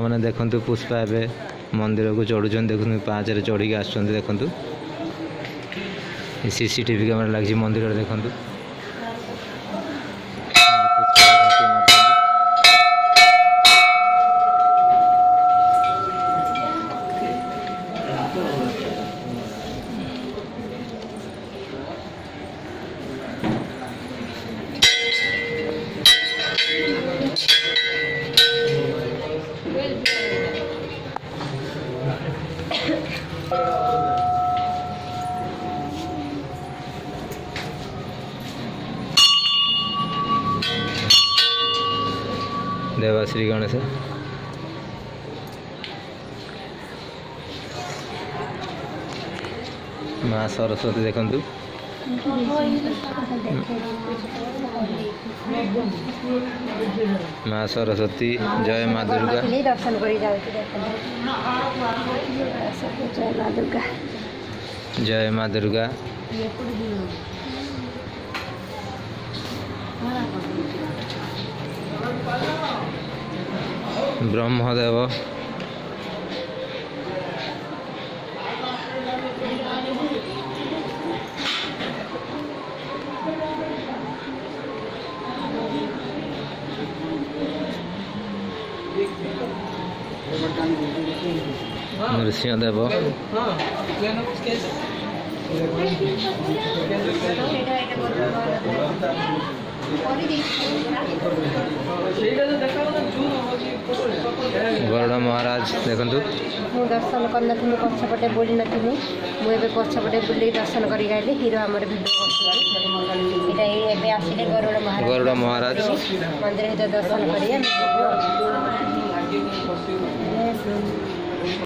मैंने देखु पुष्पा ए मंदिर को चढ़ुन देखते पाँच चढ़ी आस देखु सीसीटीवी कैमेरा लगी मंदिर देखु देवाश्री गणेश माँ सरस्वती देखु माँ सरस्वती जय माँ दुर्गा दर्शन कर जय माँ दुर्गा ब्रह्मदेव नृसिंहदेव गरुड़ महाराज देखु दर्शन कर पछपटे बुली नी मुझे पछपटे बुले दर्शन कर हीरो आम भिडियो आसिले गरुड़ महाराज मंदिर दर्शन कर